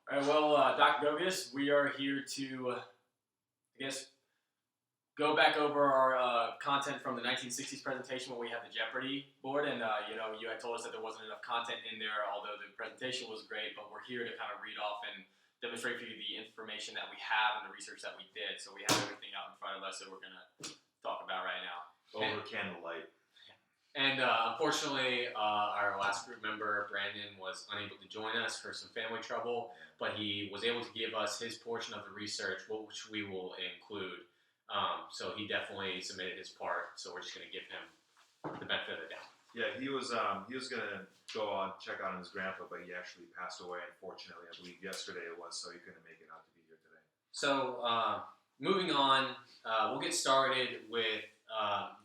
All right, well, Dr. Gogas, we are here to, go back over our content from the 1960s presentation when we had the Jeopardy board, and you had told us that there wasn't enough content in there, although the presentation was great. But we're here to kind of read off and demonstrate for you the information that we have and the research that we did. So we have everything out in front of us that we're going to talk about right now. Over candlelight. And unfortunately, our last group member, Brandon, was unable to join us for some family trouble, but he was able to give us his portion of the research, which we will include. So he definitely submitted his part, so we're just going to give him the benefit of the doubt. Yeah, he was going to go on check on his grandpa, but he actually passed away, unfortunately. I believe yesterday it was, so he couldn't make it out to be here today. So moving on, we'll get started with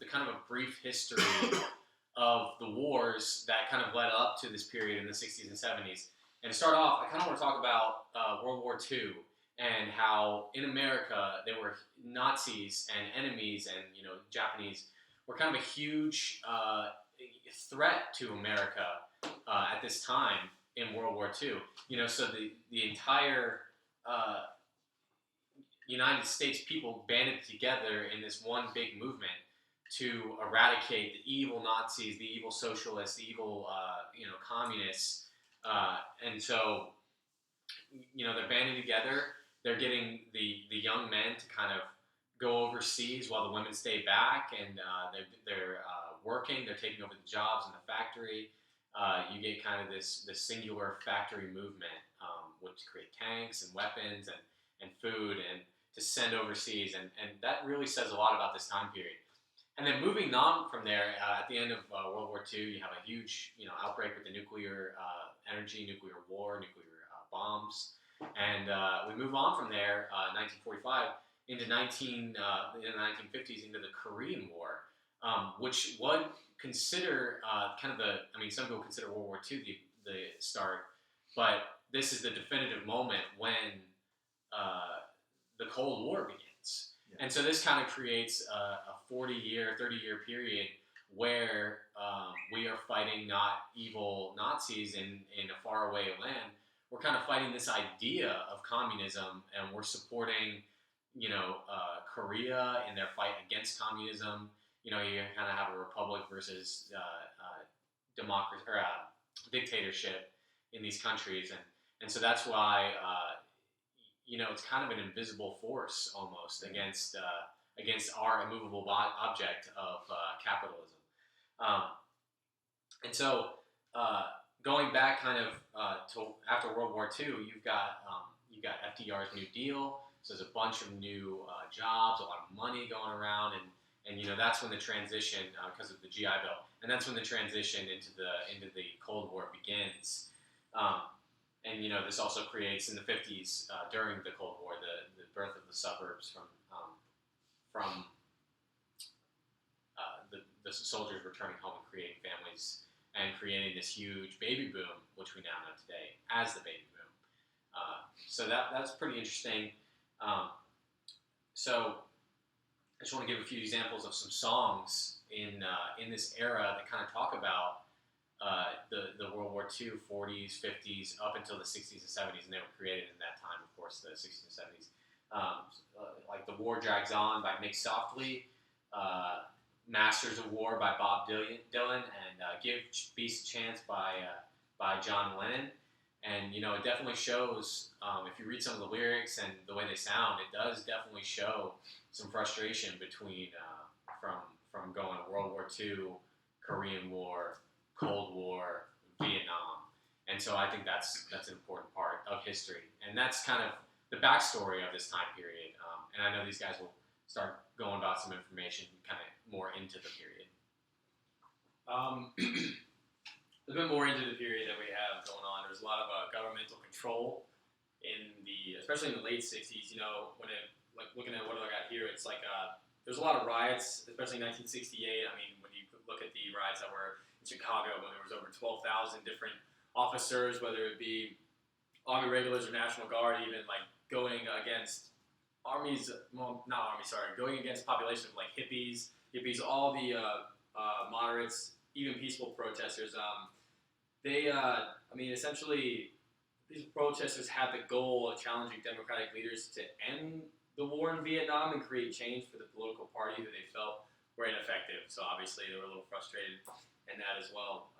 the kind of a brief history of the wars that kind of led up to this period in the 60s and 70s. And to start off, I kind of want to talk about World War II and how in America there were Nazis and enemies and Japanese were kind of a huge threat to America at this time in World War II. So the entire United States people banded together in this one big movement to eradicate the evil Nazis, the evil socialists, the evil communists, and so they're banding together. They're getting the young men to kind of go overseas while the women stay back, and they're working. They're taking over the jobs in the factory. You get kind of this singular factory movement, which create tanks and weapons and food and to send overseas, and that really says a lot about this time period. And then moving on from there, at the end of World War II, you have a huge outbreak with the nuclear energy, nuclear war, nuclear bombs. And we move on from there, 1945, into the 1950s, into the Korean War, which would consider some people consider World War II the start, but this is the definitive moment when the Cold War begins. Yeah. And so this kind of creates a 40-year, 30-year period where we are fighting not evil Nazis in a faraway land. We're kind of fighting this idea of communism, and we're supporting, Korea in their fight against communism. You kind of have a republic versus democracy or dictatorship in these countries, and so that's why it's kind of an invisible force almost against our immovable object of capitalism, and so. Going back kind of to after World War II, you've got FDR's New Deal. So there's a bunch of new jobs, a lot of money going around, and that's when the transition because of the GI Bill, and that's when the transition into the Cold War begins. And this also creates in the 50s during the Cold War the birth of the suburbs from the soldiers returning home and creating families. And creating this huge baby boom, which we now know today as the baby boom. So that's pretty interesting. So I just want to give a few examples of some songs in this era that kind of talk about the World War II, 40s, 50s, up until the 60s and 70s, and they were created in that time, of course, the 60s and 70s. Like The War Drags On by Mick Softly, Masters of War by Bob Dylan, and Give Peace a Chance by John Lennon. And it definitely shows, if you read some of the lyrics and the way they sound, it does definitely show some frustration between from going World War II, Korean War, Cold War, Vietnam. And so I think that's an important part of history, and that's kind of the backstory of this time period. And I know these guys will start going about some information kind of more into the period. A little bit more into the period that we have going on. There's a lot of governmental control especially in the late 60s. Looking at what I got here, it's like there's a lot of riots, especially in 1968. I mean, when you look at the riots that were in Chicago, when there was over 12,000 different officers, whether it be Army regulars or National Guard, even like going against going against population of like hippies, all the moderates, even peaceful protesters. Essentially these protesters had the goal of challenging democratic leaders to end the war in Vietnam and create change for the political party who they felt were ineffective. So obviously they were a little frustrated in that as well.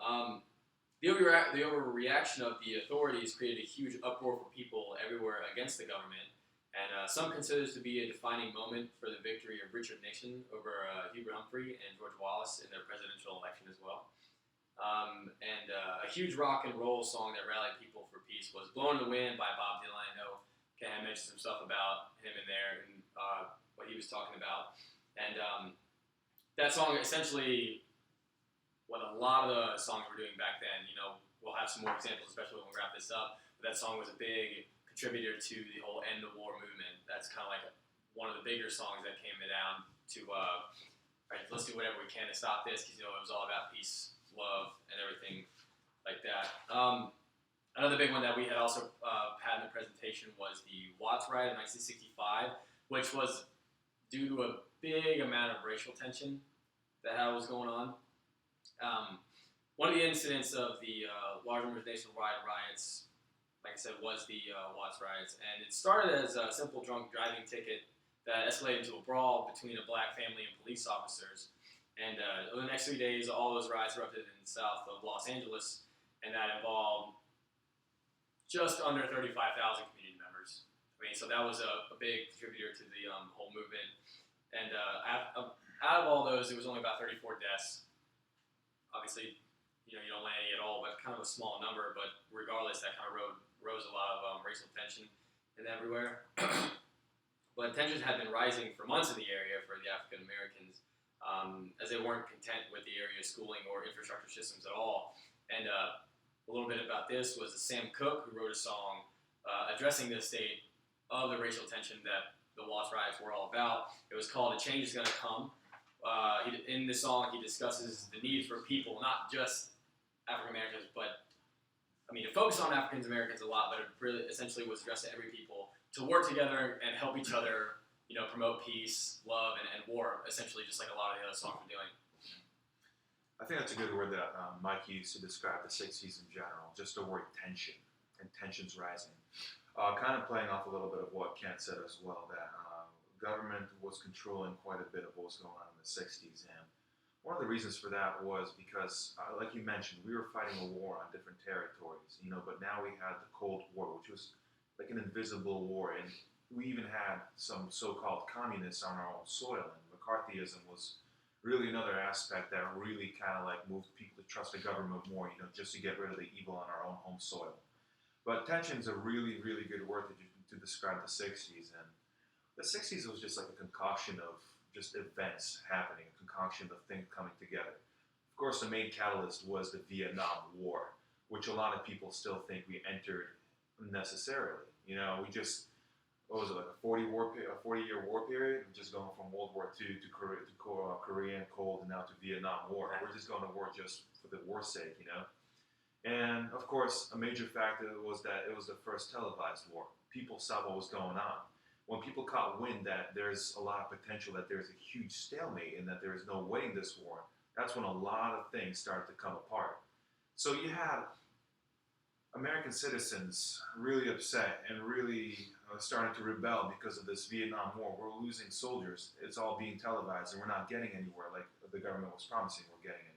The overreaction of the authorities created a huge uproar for people everywhere against the government, and some consider this to be a defining moment for the victory of Richard Nixon over Hubert Humphrey and George Wallace in their presidential election as well. A huge rock and roll song that rallied people for peace was "Blowing in the Wind" by Bob Dylan. I know Ken mentioned some stuff about him in there and what he was talking about. And that song essentially, what a lot of the songs were doing back then, we'll have some more examples, especially when we wrap this up, but that song was a big contributor to the whole end the war movement. That's kind of like one of the bigger songs that came down to, all right, let's do whatever we can to stop this, because, it was all about peace, love, and everything like that. Another big one that we had also had in the presentation was the Watts Riot of 1965, which was due to a big amount of racial tension that was going on. One of the incidents of the large numbers of nationwide riots, like I said, was the Watts riots, and it started as a simple drunk driving ticket that escalated into a brawl between a black family and police officers. And over the next 3 days, all those riots erupted in the south of Los Angeles, and that involved just under 35,000 community members. I mean, so that was a big contributor to the whole movement. And out of all those, it was only about 34 deaths. Obviously, you don't land any at all, but kind of a small number. But regardless, that kind of rose a lot of racial tension and everywhere. But tensions had been rising for months in the area for the African Americans, as they weren't content with the area's schooling or infrastructure systems at all. And a little bit about this was Sam Cooke, who wrote a song addressing the state of the racial tension that the Watts riots were all about. It was called "A Change Is Gonna Come." In this song, he discusses the need for people, not just African Americans, but it focused on African Americans a lot, but it really essentially was addressed to every people to work together and help each other, promote peace, love, and war, essentially just like a lot of the other songs were doing. I think that's a good word that Mike used to describe the 60s in general, just the word tension, and tensions rising. Kind of playing off a little bit of what Kent said as well, that government was controlling quite a bit of what was going on in the 60s, and one of the reasons for that was because, like you mentioned, we were fighting a war on different territories, but now we had the Cold War, which was like an invisible war, and we even had some so-called communists on our own soil, and McCarthyism was really another aspect that really kind of like moved people to trust the government more, just to get rid of the evil on our own home soil. But tension is a really, really good word to describe the 60s, and the 60s was just like a concoction of just events happening, a concoction of things coming together. Of course, the main catalyst was the Vietnam War, which a lot of people still think we entered unnecessarily. We just, what was it, like a 40-year war period, just going from World War II to Korean Cold and now to Vietnam War. We're just going to war just for the war's sake, And of course, a major factor was that it was the first televised war. People saw what was going on. When people caught wind that there's a lot of potential, that there's a huge stalemate and that there is no winning this war, that's when a lot of things started to come apart. So you had American citizens really upset and really starting to rebel because of this Vietnam War. We're losing soldiers. It's all being televised and we're not getting anywhere like the government was promising we're getting anywhere.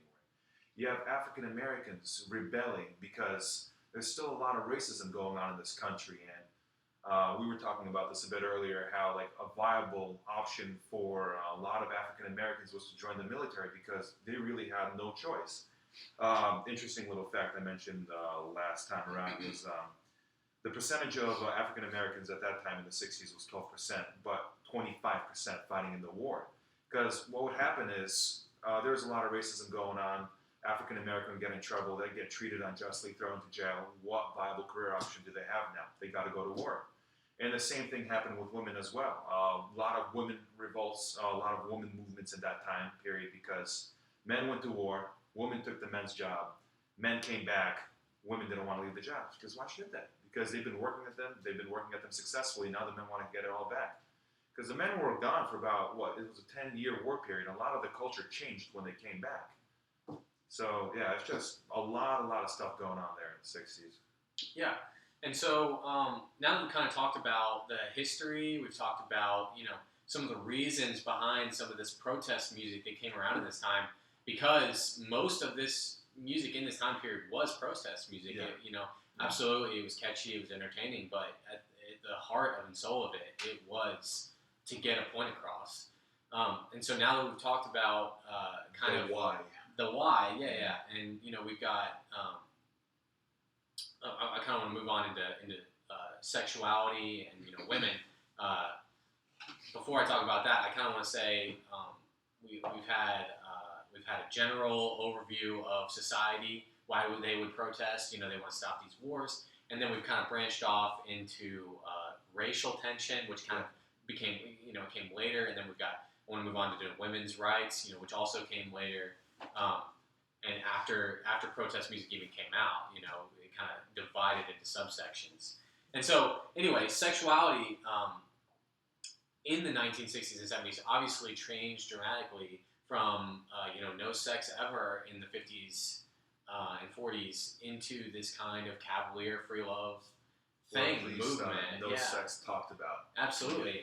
You have African Americans rebelling because there's still a lot of racism going on in this country, and we were talking about this a bit earlier, how like a viable option for a lot of African Americans was to join the military because they really had no choice. Interesting little fact I mentioned last time around was the percentage of African Americans at that time in the 60s was 12%, but 25% fighting in the war. Because what would happen is there was a lot of racism going on. African American would get in trouble, they get treated unjustly, thrown into jail. What viable career option do they have now? They got to go to war. And the same thing happened with women as well. A lot of women revolts, a lot of women movements in that time period because men went to war, women took the men's job, men came back, women didn't want to leave the jobs. Because why should they? Because they've been working at them successfully, now the men want to get it all back. Because the men were gone for about, it was a 10-year war period. A lot of the culture changed when they came back. So, yeah, it's just a lot of stuff going on there in the 60s. Yeah, And so now that we've kind of talked about the history, we've talked about some of the reasons behind some of this protest music that came around in this time, because most of this music in this time period was protest music. Yeah. Absolutely, it was catchy, it was entertaining, but at the heart and soul of it, it was to get a point across. And so now that we've talked about why. the why, and we've got. I kind of want to move on into sexuality and women. Before I talk about that, I kind of want to say we've had a general overview of society, why they would protest. They want to stop these wars, and then we've kind of branched off into racial tension, which kind of became came later, and then I want to move on to women's rights, which also came later. And after protest music even came out, it kind of divided into subsections. And so, anyway, sexuality in the 1960s and 70s obviously changed dramatically from no sex ever in the 50s and 40s into this kind of cavalier free love thing, movement. No sex talked about. Absolutely.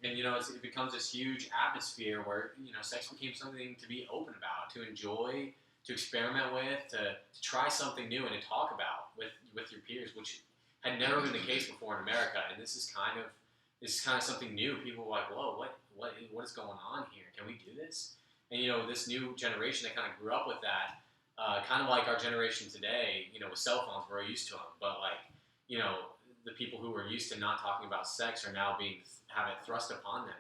And it becomes this huge atmosphere where sex became something to be open about, to enjoy, to experiment with, to try something new, and to talk about with your peers, which had never been the case before in America. And this is kind of something new. People were like, "Whoa, what is going on here? Can we do this?" And this new generation that kind of grew up with that, kind of like our generation today, with cell phones, we're used to them, but the people who were used to not talking about sex are now have it thrust upon them.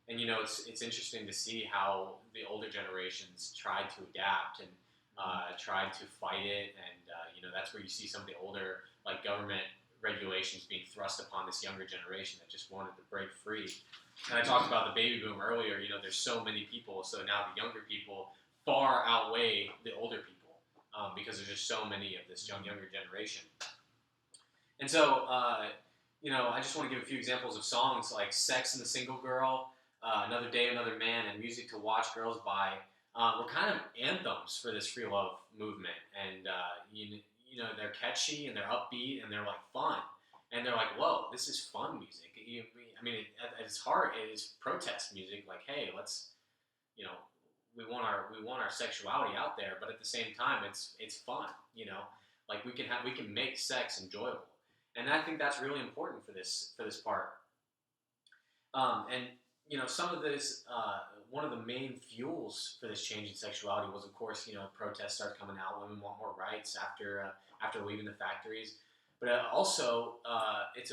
And it's interesting to see how the older generations tried to adapt and tried to fight it, and that's where you see some of the older government regulations being thrust upon this younger generation that just wanted to break free. And I talked about the baby boom earlier. There's so many people, so now the younger people far outweigh the older people because there's just so many of this younger generation. And so, I just want to give a few examples of songs like "Sex and the Single Girl," "Another Day, Another Man," and "Music to Watch Girls By" were kind of anthems for this free love movement. And they're catchy and they're upbeat and they're fun, and they're whoa, this is fun music. At its heart, it is protest music. Hey, let's, we want our sexuality out there, but at the same time, it's fun. We can make sex enjoyable. And I think that's really important for this part. And some of this, one of the main fuels for this change in sexuality was, of course, protests started coming out. Women want more rights after leaving the factories, but also it's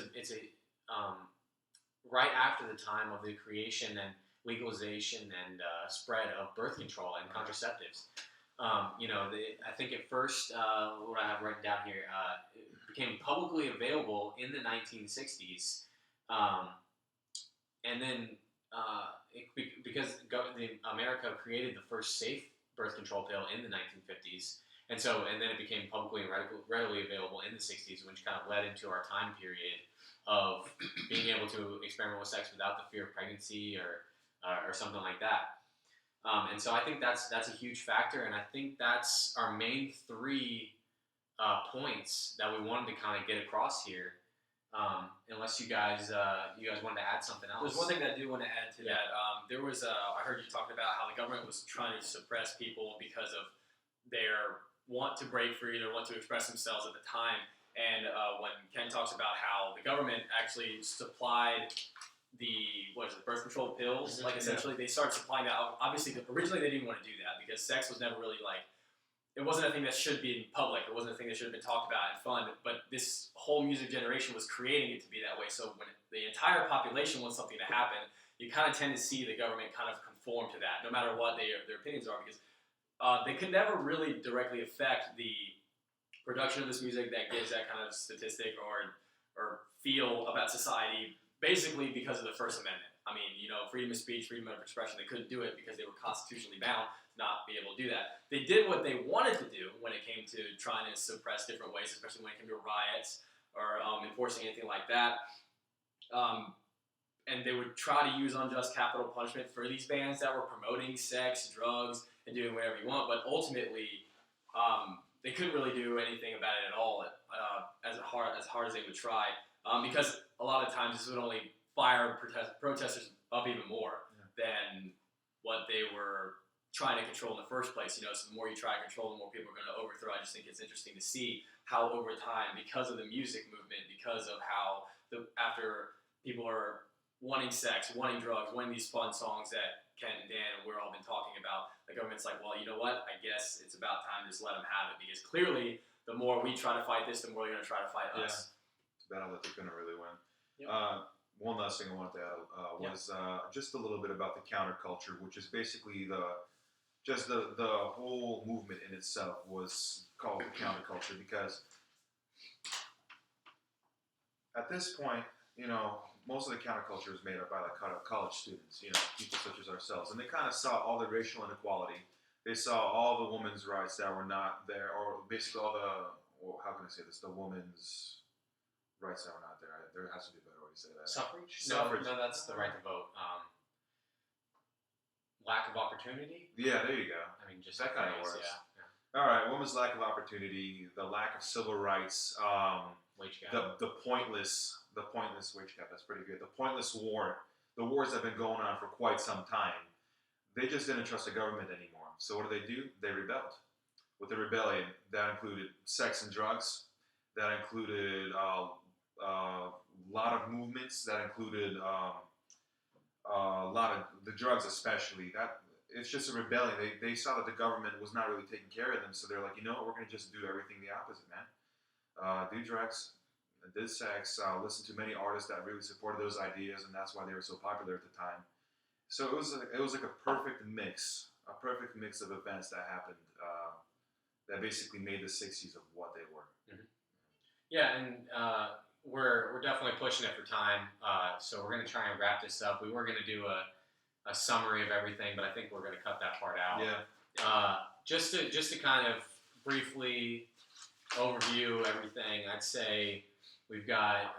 right after the time of the creation and legalization and spread of birth control and contraceptives. I think at first, what I have written down here, it became publicly available in the 1960s, and then because America created the first safe birth control pill in the 1950s, and then it became publicly and readily available in the 60s, which kind of led into our time period of being able to experiment with sex without the fear of pregnancy or something like that. And so I think that's a huge factor, and I think that's our main three points that we wanted to kind of get across here. Unless you guys wanted to add something else. There's one thing that I do want to add to that. There was I heard you talking about how the government was trying to suppress people because of their want to break free, their want to express themselves at the time. And when Ken talks about how the government actually supplied the birth control pills, essentially they started supplying that. Obviously, originally they didn't want to do that because sex was never really it wasn't a thing that should be in public. It wasn't a thing that should have been talked about and fun. But this whole music generation was creating it to be that way. So when the entire population wants something to happen, you kind of tend to see the government kind of conform to that, no matter what their opinions are, because they could never really directly affect the production of this music that gives that kind of statistic or feel about society, basically because of the First Amendment. Freedom of speech, freedom of expression, they couldn't do it because they were constitutionally bound to not be able to do that. They did what they wanted to do when it came to trying to suppress different ways, especially when it came to riots or enforcing anything like that. And they would try to use unjust capital punishment for these bands that were promoting sex, drugs, and doing whatever you want. But ultimately, they couldn't really do anything about it at all, as hard as they would try, because a lot of times this would only fire protesters up even more than what they were trying to control in the first place. So the more you try to control, the more people are going to overthrow. I just think it's interesting to see how over time, because of the music movement, because of how after people are wanting sex, wanting drugs, wanting these fun songs that Kent and Dan and we're all been talking about, the government's like, well, you know what? I guess it's about time to just let them have it, because clearly the more we try to fight this, the more they're going to try to fight us. It's a battle that they're going to really win. Yep. One last thing I wanted to add was just a little bit about the counterculture, which is basically the whole movement in itself was called the counterculture, because at this point, most of the counterculture is made up by like college students, people such as ourselves, and they kind of saw all the racial inequality. They saw all the women's rights that were not there, or basically all how can I say this? The women's rights that were not there. There has to be a better way to say that. Suffrage? Suffrage. No, that's the right to vote. Lack of opportunity? Yeah, there you go. I mean, just that kind of phrase, works. Yeah. All right, women's lack of opportunity, the lack of civil rights, Wage gap. the pointless wage gap. That's pretty good. The pointless war, the wars that have been going on for quite some time. They just didn't trust the government anymore. So what do? They rebelled. With the rebellion, that included sex and drugs. That included a lot of movements. That included a lot of the drugs, especially. It's just a rebellion. They saw that the government was not really taking care of them, so they're like, you know what, we're going to just do everything the opposite, man. Do drugs, did sex, listen to many artists that really supported those ideas, and that's why they were so popular at the time. So it was like a perfect mix of events that happened that basically made the 60s of what they were. Mm-hmm. Yeah, and we're definitely pushing it for time, so we're going to try and wrap this up. We were going to do a summary of everything, but I think we're going to cut that part out. Yeah. Just to kind of briefly overview everything, I'd say we've got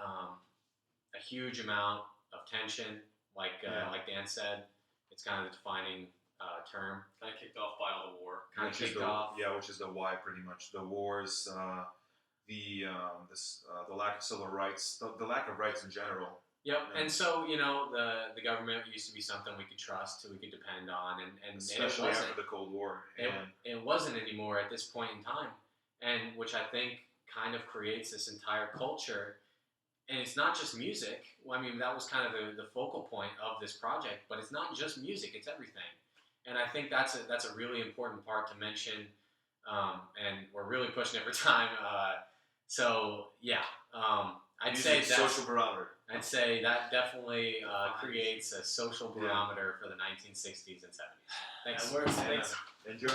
a huge amount of tension, like Dan said. It's kind of the defining term. Kind of kicked off by all the war. Which is the why, pretty much. The wars, the lack of civil rights, the lack of rights in general. Yep, and so the government used to be something we could trust, we could depend on, and especially it wasn't. after the Cold War. It wasn't anymore at this point in time, and which I think kind of creates this entire culture. And it's not just music. Well, I mean, that was kind of the focal point of this project, but it's not just music; it's everything. And I think that's a really important part to mention. And we're really pushing it for time. So yeah, I'd say that social barometer. I'd say that definitely creates a social barometer for the 1960s and 70s. Thanks. That works. Thanks. Enjoy.